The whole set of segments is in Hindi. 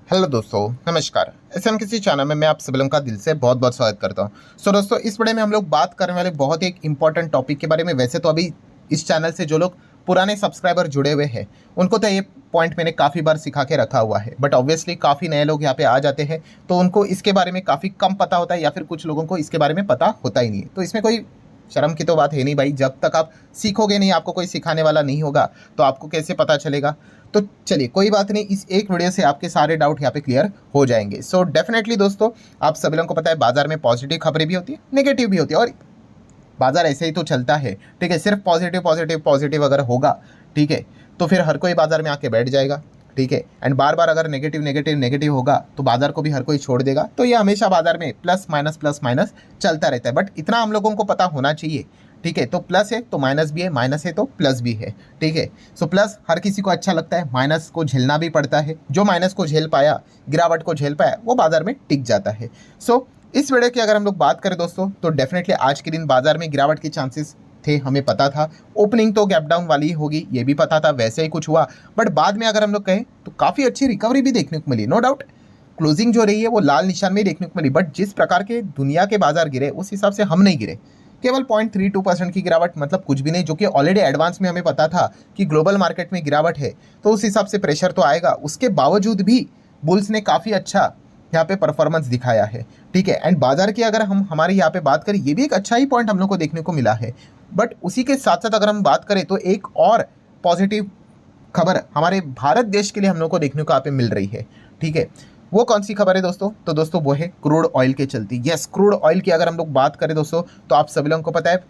हेलो दोस्तों, नमस्कार। एसएमकेसी चैनल में मैं आप सभी लोगों का दिल से बहुत बहुत स्वागत करता हूं। दोस्तों, इस वीडियो में हम लोग बात करने वाले बहुत ही एक इंपॉर्टेंट टॉपिक के बारे में। वैसे तो अभी इस चैनल से जो लोग पुराने सब्सक्राइबर जुड़े हुए हैं उनको तो ये पॉइंट मैंने काफ़ी बार सिखा के रखा हुआ है, बट ऑब्वियसली काफ़ी नए लोग यहाँ पे आ जाते हैं तो उनको इसके बारे में काफ़ी कम पता होता है, या फिर कुछ लोगों को इसके बारे में पता होता ही नहीं है। तो इसमें कोई शर्म की तो बात है नहीं भाई। जब तक आप सीखोगे नहीं, आपको कोई सिखाने वाला नहीं होगा, तो आपको कैसे पता चलेगा। तो चलिए, कोई बात नहीं, इस एक वीडियो से आपके सारे डाउट यहाँ पे क्लियर हो जाएंगे। सो डेफिनेटली दोस्तों, आप सभी लोगों को पता है बाजार में पॉजिटिव खबरें भी होती है, नेगेटिव भी होती है, और बाजार ऐसे ही तो चलता है। ठीक है, सिर्फ पॉजिटिव पॉजिटिव पॉजिटिव अगर होगा, ठीक है, तो फिर हर कोई बाजार में आके बैठ जाएगा। ठीक है, एंड बार बार अगर नेगेटिव नेगेटिव नेगेटिव होगा तो बाजार को भी हर कोई छोड़ देगा। तो ये हमेशा बाजार में प्लस माइनस चलता रहता है, बट इतना हम लोगों को पता होना चाहिए। ठीक है, तो प्लस है तो माइनस भी है, माइनस है तो प्लस भी है। ठीक है, सो प्लस हर किसी को अच्छा लगता है, माइनस को झेलना भी पड़ता है। जो माइनस को झेल पाया, गिरावट को झेल पाया, वो बाजार में टिक जाता है। सो इस वीडियो की अगर हम लोग बात करें दोस्तों, तो डेफिनेटली आज के दिन बाजार में गिरावट के चांसेस थे, हमें पता था। ओपनिंग तो गैप डाउन वाली ही होगी, ये भी पता था, वैसे ही कुछ हुआ। बट बाद में अगर हम लोग कहें तो काफ़ी अच्छी रिकवरी भी देखने को मिली, नो डाउट। क्लोजिंग जो रही है वो लाल निशान में ही देखने को मिली, बट जिस प्रकार के दुनिया के बाजार गिरे उस हिसाब से हम नहीं गिरे। केवल 0.32% की गिरावट, मतलब कुछ भी नहीं, जो कि ऑलरेडी एडवांस में हमें पता था कि ग्लोबल मार्केट में गिरावट है, तो उस हिसाब से प्रेशर तो आएगा। उसके बावजूद भी बुल्स ने काफ़ी अच्छा यहाँ पे परफॉर्मेंस दिखाया है। ठीक है, एंड बाजार की अगर हम हमारे यहाँ पे बात करें, ये भी एक अच्छा ही पॉइंट हम लोग को देखने को मिला है। बट उसी के साथ साथ अगर हम बात करें तो एक और पॉजिटिव खबर हमारे भारत देश के लिए हम लोग को देखने को यहाँ पे मिल रही है। ठीक है, वो कौन सी खबर है दोस्तों? तो दोस्तों वो है क्रूड ऑयल के चलती। यस, क्रूड ऑयल की अगर हम लोग बात करें दोस्तों, तो आप सभी लोगों को पता है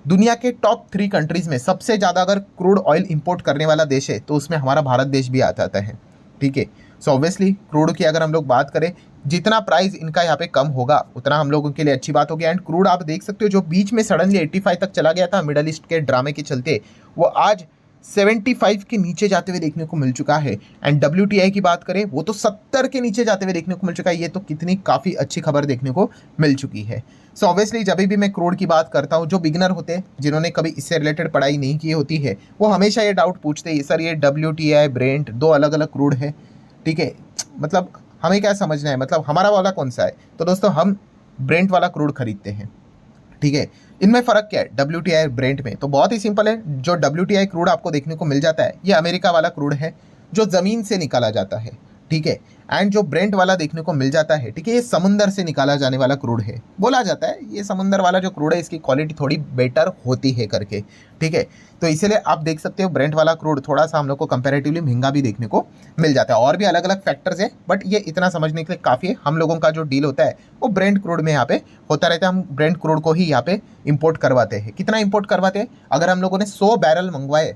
दुनिया के टॉप 3 कंट्रीज में सबसे ज़्यादा अगर क्रूड ऑयल इंपोर्ट करने वाला देश है तो उसमें हमारा भारत देश भी आता है। ठीक है, सो ऑब्वियसली क्रूड की अगर हम लोग बात करें, जितना प्राइस इनका यहाँ पे कम होगा उतना हम लोगों के लिए अच्छी बात होगी। एंड क्रूड आप देख सकते हो, जो बीच में सडनली 85 तक चला गया था मिडल ईस्ट के ड्रामे के चलते, वो आज 75 के नीचे जाते हुए देखने को मिल चुका है। एंड डब्ल्यूटीआई की बात करें, वो तो 70 के नीचे जाते हुए देखने को मिल चुका है। ये तो कितनी काफ़ी अच्छी खबर देखने को मिल चुकी है। सो ऑब्वियसली जब भी मैं क्रूड की बात करता हूँ, जो बिगनर होते हैं, जिन्होंने कभी इससे रिलेटेड पढ़ाई नहीं की होती है, वो हमेशा ये डाउट पूछते हैं, सर ये डब्ल्यूटीआई ब्रेंट दो अलग अलग क्रूड है। ठीक है, मतलब हमें क्या समझना है, मतलब हमारा वाला कौन सा है? तो दोस्तों हम ब्रेंट वाला क्रूड खरीदते हैं। ठीक है, इनमें फ़र्क क्या है डब्ल्यूटीआई ब्रेंट में? तो बहुत ही सिंपल है। जो डब्ल्यूटीआई क्रूड आपको देखने को मिल जाता है, ये अमेरिका वाला क्रूड है जो ज़मीन से निकाला जाता है। ठीक है, एंड जो ब्रेंट वाला देखने को मिल जाता है, ठीक है, ये समुंदर से निकाला जाने वाला क्रूड है। बोला जाता है ये समुंदर वाला जो क्रूड है इसकी क्वालिटी थोड़ी बेटर होती है करके। ठीक है, तो इसीलिए आप देख सकते हो ब्रेंट वाला क्रूड थोड़ा सा हम लोग को कंपैरेटिवली महंगा भी देखने को मिल जाता है। और भी अलग अलग फैक्टर्स है, बट ये इतना समझने के लिए काफ़ी है। हम लोगों का जो डील होता है वो ब्रेंट क्रूड में यहाँ पे होता रहता है। हम ब्रेंट क्रूड को ही यहाँ पे इंपोर्ट करवाते हैं। कितना इंपोर्ट करवाते हैं? अगर हम लोगों ने 100 बैरल मंगवाए,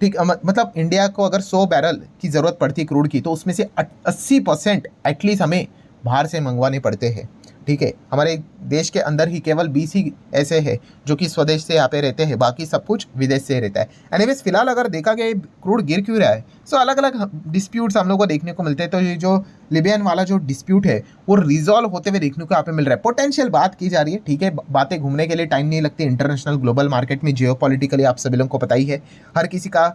ठीक, मतलब इंडिया को अगर 100 बैरल की ज़रूरत पड़ती है क्रूड की, तो उसमें से 80% एटलीस्ट हमें बाहर से मंगवाने पड़ते हैं। ठीक है, हमारे देश के अंदर ही केवल 20 ही ऐसे हैं जो कि स्वदेश से यहाँ पे रहते हैं, बाकी सब कुछ विदेश से रहता है। एनीवेज फिलहाल अगर देखा गया क्रूड गिर क्यों रहा है, सो अलग अलग डिस्प्यूट्स हम लोग को देखने को मिलते हैं। तो ये जो लिबियन वाला जो डिस्प्यूट है वो रिजॉल्व होते हुए देखने को यहाँ पे मिल रहा है। पोटेंशियल बात की जा रही है। ठीक है, बातें घूमने के लिए टाइम नहीं लगती। इंटरनेशनल ग्लोबल मार्केट में जियोपॉलिटिकली आप सभी लोगों को पता ही है, हर किसी का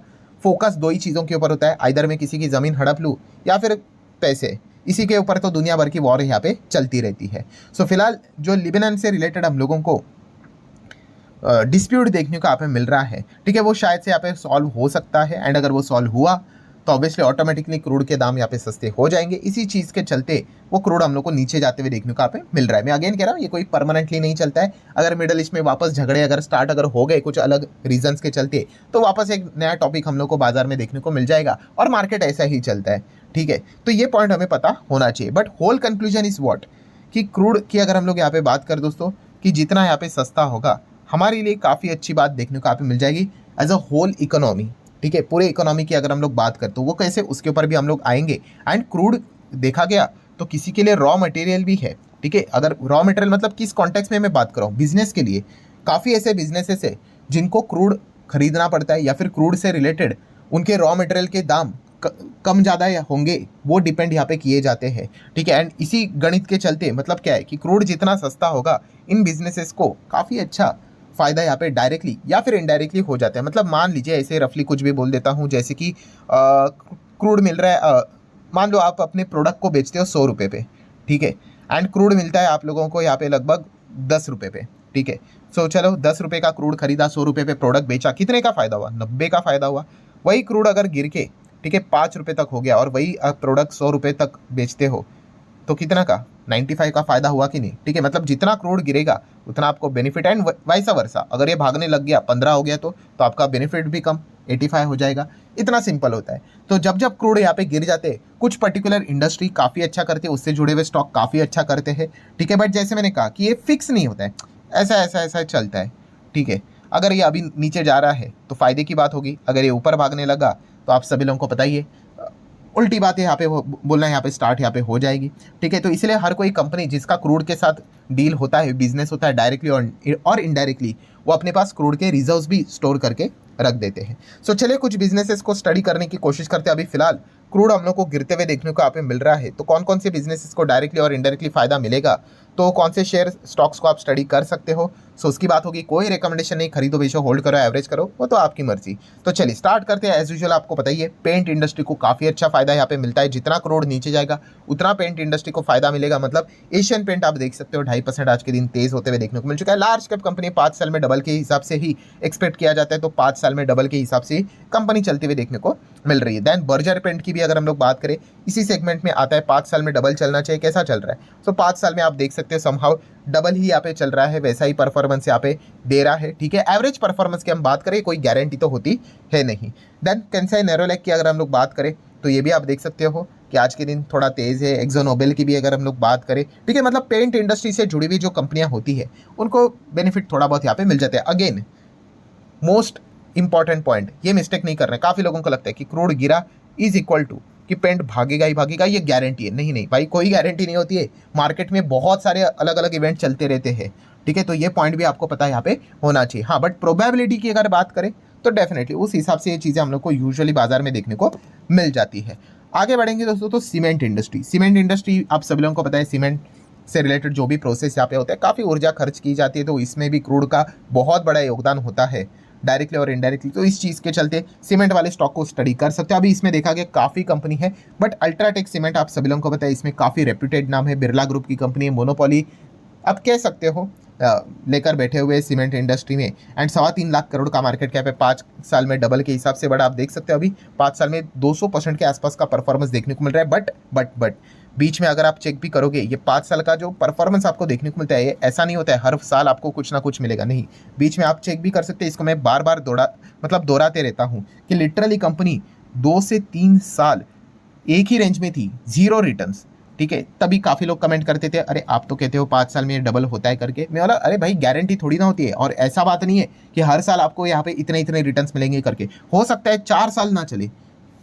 फोकस दो ही चीज़ों के ऊपर होता है, आइदर मैं किसी की ज़मीन हड़प लूँ या फिर पैसे। इसी के ऊपर तो दुनिया भर की वॉर यहाँ पे चलती रहती है। सो फिलहाल जो लिबनान से रिलेटेड हम लोगों को डिस्प्यूट देखने को यहाँ पे मिल रहा है, ठीक है, वो शायद से यहाँ पे सॉल्व हो सकता है। एंड अगर वो सॉल्व हुआ तो ऑब्वियसली ऑटोमेटिकली क्रूड के दाम यहाँ पे सस्ते हो जाएंगे। इसी चीज़ के चलते वो क्रूड हम लोग को नीचे जाते हुए देखने को यहाँ पे मिल रहा है। मैं अगेन कह रहा हूँ, ये कोई परमानेंटली नहीं चलता है। अगर मिडल ईस्ट में वापस झगड़े अगर स्टार्ट अगर हो गए कुछ अलग रीजंस के चलते, तो वापस एक नया टॉपिक हम लोग को बाजार में देखने को मिल जाएगा, और मार्केट ऐसा ही चलता है। ठीक है, तो ये पॉइंट हमें पता होना चाहिए। But whole conclusion is what, कि क्रूड की अगर हम लोग यहाँ पे बात करें दोस्तों, कि जितना यहाँ पे सस्ता होगा हमारे लिए काफ़ी अच्छी बात देखने को यहाँ पे मिल जाएगी एज अ होल इकोनॉमी। ठीक है, पूरे इकोनॉमी की अगर हम लोग बात करते तो वो कैसे, उसके ऊपर भी हम लोग आएंगे। एंड क्रूड देखा गया तो किसी के लिए रॉ मटेरियल भी है। ठीक है, अगर रॉ मटेरियल मतलब किस कॉन्टेक्स्ट में मैं बात कर रहा हूँ, बिजनेस के लिए काफ़ी ऐसे बिजनेसेस है जिनको क्रूड खरीदना पड़ता है, या फिर क्रूड से रिलेटेड उनके रॉ मटेरियल के दाम कम ज़्यादा या होंगे, वो डिपेंड यहाँ पे किए जाते हैं। ठीक है, एंड इसी गणित के चलते मतलब क्या है कि क्रूड जितना सस्ता होगा, इन बिजनेसेस को काफ़ी अच्छा फ़ायदा यहाँ पे डायरेक्टली या फिर इनडायरेक्टली हो जाता है। मतलब मान लीजिए ऐसे रफली कुछ भी बोल देता हूँ, जैसे कि क्रूड मिल रहा है मान लो आप अपने प्रोडक्ट को बेचते हो 100 रुपये पे, ठीक है, एंड क्रूड मिलता है आप लोगों को यहाँ पे लगभग 10 रुपये पे, ठीक है। सो चलो 10 रुपये का क्रूड खरीदा, 100 रुपये पे प्रोडक्ट बेचा, कितने का फायदा हुआ? 90 का फायदा हुआ। वही क्रूड अगर गिर के, ठीक है, 5 रुपये तक हो गया और वही प्रोडक्ट 100 रुपये तक बेचते हो, तो कितना का? 95 का फायदा हुआ कि नहीं? ठीक है, मतलब जितना क्रूड गिरेगा उतना आपको बेनिफिट, एंड वाइसा वर्सा, अगर ये भागने लग गया 15 हो गया तो आपका बेनिफिट भी कम 85 हो जाएगा। इतना सिंपल होता है। तो जब जब क्रूड यहाँ पे गिर जाते हैं, कुछ पर्टिकुलर इंडस्ट्री काफ़ी अच्छा करते हैं, उससे जुड़े हुए स्टॉक काफ़ी अच्छा करते हैं, ठीक है, बट जैसे मैंने कहा कि ये फिक्स नहीं होता है, ऐसा ऐसा ऐसा चलता है, ठीक है। अगर ये अभी नीचे जा रहा है तो फायदे की बात होगी, अगर ये ऊपर भागने लगा तो आप सभी लोगों को पता ही है, उल्टी बात यहाँ पे बोलना यहाँ पे स्टार्ट यहाँ पे हो जाएगी, ठीक है। तो इसलिए हर कोई कंपनी जिसका क्रूड के साथ डील होता है, बिजनेस होता है डायरेक्टली और इनडायरेक्टली, वो अपने पास क्रूड के रिजर्व्स भी स्टोर करके रख देते हैं। सो चलिए कुछ बिजनेसेस को स्टडी करने की कोशिश करते हैं। अभी फिलहाल क्रूड हम लोग को गिरते हुए देखने को यहाँ पे मिल रहा है, तो कौन कौन से बिजनेसेस को डायरेक्टली और इनडायरेक्टली फायदा मिलेगा, तो कौन से शेयर स्टॉक्स को आप स्टडी कर सकते हो। सो उसकी बात होगी, कोई रिकमेंडेशन नहीं, खरीदो बेचो होल्ड करो एवरेज करो, वो तो आपकी मर्जी। तो चलिए स्टार्ट करते हैं। एज यूजुअल आपको पता ही है, पेंट इंडस्ट्री को काफ़ी अच्छा फायदा यहाँ पे मिलता है। जितना क्रूड नीचे जाएगा उतना पेंट इंडस्ट्री को फायदा मिलेगा। मतलब एशियन पेंट आप देख सकते हो 2.5% आज के दिन तेज होते हुए देखने को मिल चुका है। लार्ज कैप कंपनी 5 साल में डबल के हिसाब से ही एक्सपेक्ट किया जाता है, तो 5 साल में डबल के हिसाब से कंपनी चलते हुए देखने को मिल रही है। देन बर्जर पेंट की भी अगर हम लोग बात करें, इसी सेगमेंट में आता है, 5 साल में डबल चलना चाहिए, कैसा चल रहा है? सो 5 साल में आप देख सकते हो समहाउ डबल ही यहाँ पे चल रहा है, वैसा ही परफॉर्मेंस यहाँ पे दे रहा है, ठीक है। एवरेज परफॉर्मेंस की हम बात करें, कोई गारंटी तो होती है नहीं। देन कैंसाई नेरोलैक की अगर हम लोग बात करें, तो ये भी आप देख सकते हो कि आज के दिन थोड़ा तेज है। एक्सो नोबेल की भी अगर हम लोग बात करें, ठीक है, मतलब पेंट इंडस्ट्री से जुड़ी हुई जो कंपनियां होती है उनको बेनिफिट थोड़ा बहुत यहाँ पे मिल जाता है। अगेन मोस्ट इंपॉर्टेंट पॉइंट, ये मिस्टेक नहीं कर रहे हैं। काफ़ी लोगों को लगता है कि क्रूड गिरा इज इक्वल टू कि पेंट भागेगा ही भागेगा, ये गारंटी है। नहीं नहीं भाई, कोई गारंटी नहीं होती है। मार्केट में बहुत सारे अलग अलग इवेंट चलते रहते हैं, ठीक है, तो ये पॉइंट भी आपको पता है यहाँ पे होना चाहिए। हाँ, बट प्रोबेबिलिटी की अगर बात करें तो डेफिनेटली उस हिसाब से ये चीज़ें हम लोग को यूजुअली बाजार में देखने को मिल जाती है। आगे बढ़ेंगे दोस्तों, तो सीमेंट इंडस्ट्री आप सभी लोगों को पता है, सीमेंट से रिलेटेड जो भी प्रोसेस यहाँ पे होता है, काफ़ी ऊर्जा खर्च की जाती है, तो इसमें भी क्रूड का बहुत बड़ा योगदान होता है डायरेक्टली और इनडायरेक्टली। तो इस चीज़ के चलते सीमेंट वाले स्टॉक को स्टडी कर सकते हो। अभी इसमें देखा गया काफ़ी कंपनी है, बट अल्ट्राटेक सीमेंट आप सभी लोगों को पता है, इसमें काफ़ी रेप्यूटेड नाम है, बिरला ग्रुप की कंपनी है, मोनोपोली आप कह सकते हो लेकर बैठे हुए सीमेंट इंडस्ट्री में। एंड 3.25 लाख करोड़ का मार्केट कैप है, 5 साल में डबल के हिसाब से बड़ा। आप देख सकते हो अभी 5 साल में 200% के आसपास का परफॉर्मेंस देखने को मिल रहा है। बट बीच में अगर आप चेक भी करोगे, ये 5 साल का जो परफॉर्मेंस आपको देखने को मिलता है, ये ऐसा नहीं होता है हर साल आपको कुछ ना कुछ मिलेगा, नहीं। बीच में आप चेक भी कर सकते हैं। इसको मैं बार बार दोहराते रहता हूँ कि लिटरली कंपनी 2 से 3 साल एक ही रेंज में थी, जीरो रिटर्न्स, ठीक है। तभी काफ़ी लोग कमेंट करते थे, अरे आप तो कहते हो 5 साल में डबल होता है करके। मैं बोला, अरे भाई गारंटी थोड़ी ना होती है, और ऐसा बात नहीं है कि हर साल आपको यहाँ पे इतने इतने रिटर्न्स मिलेंगे करके। हो सकता है 4 साल ना चले,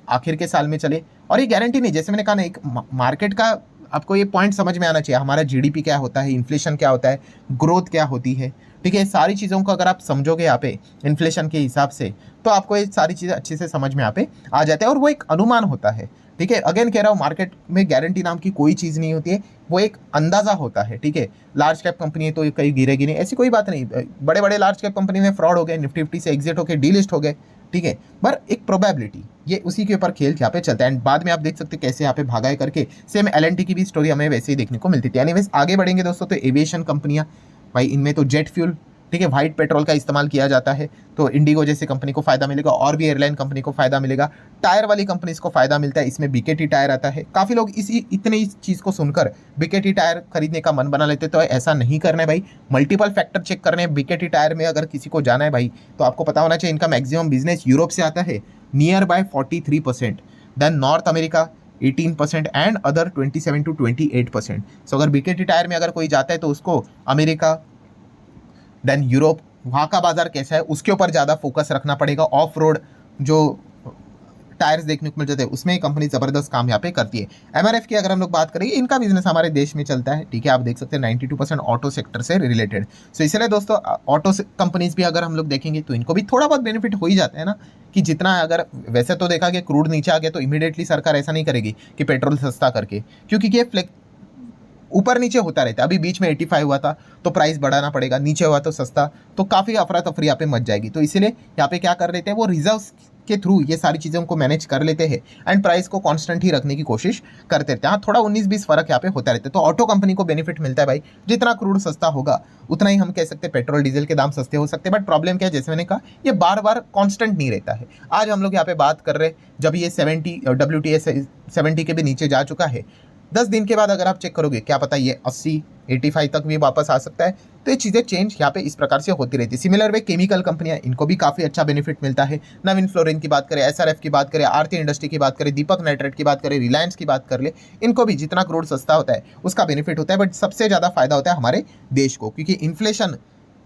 आखिर के साल में चले, और ये गारंटी नहीं। जैसे मैंने कहा ना, एक मार्केट का आपको ये पॉइंट समझ में आना चाहिए, हमारा जीडीपी क्या होता है, इन्फ्लेशन क्या होता है, ग्रोथ क्या होती है, ठीक है। सारी चीज़ों को अगर आप समझोगे यहाँ पे इन्फ्लेशन के हिसाब से, तो आपको ये सारी चीज़ें अच्छे से समझ में यहाँ पे आ जाता है, और वो एक अनुमान होता है, ठीक है। अगेन कह रहा हूँ, मार्केट में गारंटी नाम की कोई चीज़ नहीं होती है, वो एक अंदाज़ा होता है, ठीक है। लार्ज कैप कंपनी है तो कहीं गिरेगी नहीं, ऐसी कोई बात नहीं। बड़े बड़े लार्ज कैप कंपनी में फ्रॉड हो गए, निफ्टी 50 से एग्जिट होकर डीलिस्ट हो गए, ठीक है, पर एक प्रोबेबिलिटी, ये उसी के ऊपर खेल यहाँ पे चलता है। एंड बाद में आप देख सकते हैं कैसे यहाँ पे भागा है करके। सेम एलएनटी की भी स्टोरी हमें वैसे ही देखने को मिलती थी। एनीवेज आगे बढ़ेंगे दोस्तों, तो एविएशन कंपनियां, भाई इनमें तो जेट फ्यूल, ठीक है, व्हाइट पेट्रोल का इस्तेमाल किया जाता है, तो इंडिगो जैसे कंपनी को फायदा मिलेगा, और भी एयरलाइन कंपनी को फायदा मिलेगा। टायर वाली कंपनीज को फायदा मिलता है, इसमें बीकेटी टायर आता है। काफ़ी लोग इतने इस चीज़ को सुनकर बीकेटी टायर खरीदने का मन बना लेते, तो ऐसा नहीं करना है भाई। मल्टीपल फैक्टर चेक करने हैं बीकेटी टायर में। अगर किसी को जाना है भाई, तो आपको पता होना चाहिए इनका मैक्सिमम बिजनेस यूरोप से आता है, near by 43%, then North America 18% and other 27 to 28%। So अगर बीकेटी टायर में अगर कोई जाता है, तो उसको अमेरिका, देन यूरोप, वहाँ का बाजार कैसा है उसके ऊपर ज़्यादा फोकस रखना पड़ेगा। ऑफ रोड जो टायर्स देखने को मिल जाते हैं, उसमें कंपनी ज़बरदस्त काम यहाँ पे करती है। एमआरएफ की अगर हम लोग बात करें, इनका बिजनेस हमारे देश में चलता है, ठीक है, आप देख सकते हैं 92% ऑटो सेक्टर से रिलेटेड। सो इसलिए दोस्तों, ऑटो कंपनीज भी अगर हम लोग देखेंगे, तो इनको भी थोड़ा बहुत बेनिफिट हो ही जाता है ना, कि जितना अगर वैसे तो देखा गया क्रूड नीचे आ गया, तो इमीडिएटली सरकार ऐसा नहीं करेगी कि पेट्रोल सस्ता करके, क्योंकि ये ऊपर नीचे होता रहता है। अभी बीच में 85 हुआ था तो प्राइस बढ़ाना पड़ेगा, नीचे हुआ तो सस्ता, तो काफ़ी अफरा तफरी यहाँ पे मच जाएगी। तो इसीलिए यहाँ पे क्या कर लेते हैं, वो रिजर्व्स के थ्रू ये सारी चीज़ों को मैनेज कर लेते हैं एंड प्राइस को कांस्टेंट ही रखने की कोशिश करते रहते हैं। हाँ, थोड़ा 19-20 फर्क यहाँ पे होता रहता है। तो ऑटो कंपनी को बेनिफिट मिलता है भाई, जितना क्रूड सस्ता होगा उतना ही हम कह सकते हैं पेट्रोल डीजल के दाम सस्ते हो सकते हैं। बट प्रॉब्लम क्या है, जैसे मैंने कहा, ये बार बार कांस्टेंट नहीं रहता है। आज हम लोग यहाँ पे बात कर रहे हैं जब ये 70 WTI 70 के भी नीचे जा चुका है, 10 दिन के बाद अगर आप चेक करोगे, क्या पता ये 80-85 तक भी वापस आ सकता है। तो ये चीज़ें चेंज यहाँ पे इस प्रकार से होती रहती है। सिमिलर वे केमिकल कंपनियां, इनको भी काफ़ी अच्छा बेनिफिट मिलता है। नवीन फ्लोरिन की बात करें, SRF की बात करें, आरती इंडस्ट्री की बात करें, दीपक नाइट्रेट की बात करें, रिलायंस की बात कर ले, इनको भी जितना क्रूड सस्ता होता है उसका बेनिफिट होता है। बट सबसे ज़्यादा फायदा होता है हमारे देश को, क्योंकि इन्फ्लेशन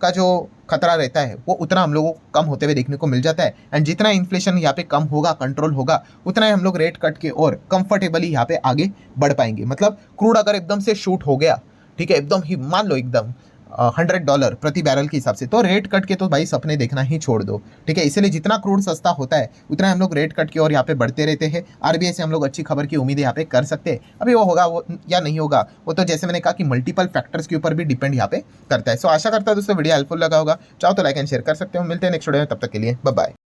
का जो खतरा रहता है वो उतना हम लोगों को कम होते हुए देखने को मिल जाता है। एंड जितना इन्फ्लेशन यहाँ पे कम होगा, कंट्रोल होगा, उतना ही हम लोग रेट कट के और कंफर्टेबली यहाँ पे आगे बढ़ पाएंगे। मतलब क्रूड अगर एकदम से शूट हो गया, ठीक है, एकदम ही मान लो एकदम $100 प्रति बैरल के हिसाब से, तो रेट कट के तो भाई सपने देखना ही छोड़ दो, ठीक है। इसलिए जितना क्रूड सस्ता होता है उतना हम लोग रेट कट के और यहाँ पे बढ़ते रहते हैं। RBI से हम लोग अच्छी खबर की उम्मीद यहाँ पे कर सकते हैं। अभी वो होगा वो या नहीं होगा, वो तो जैसे मैंने कहा कि मल्टीपल फैक्टर्स के ऊपर भी डिपेंड यहाँ पे करता है। सो आशा करता हूँ दोस्तों वीडियो हेल्पफुल लगा होगा। चाहो तो लाइक एंड शेयर कर सकते हो। मिलते हैं नेक्स्ट वीडियो में, तब तक के लिए बाय बाय।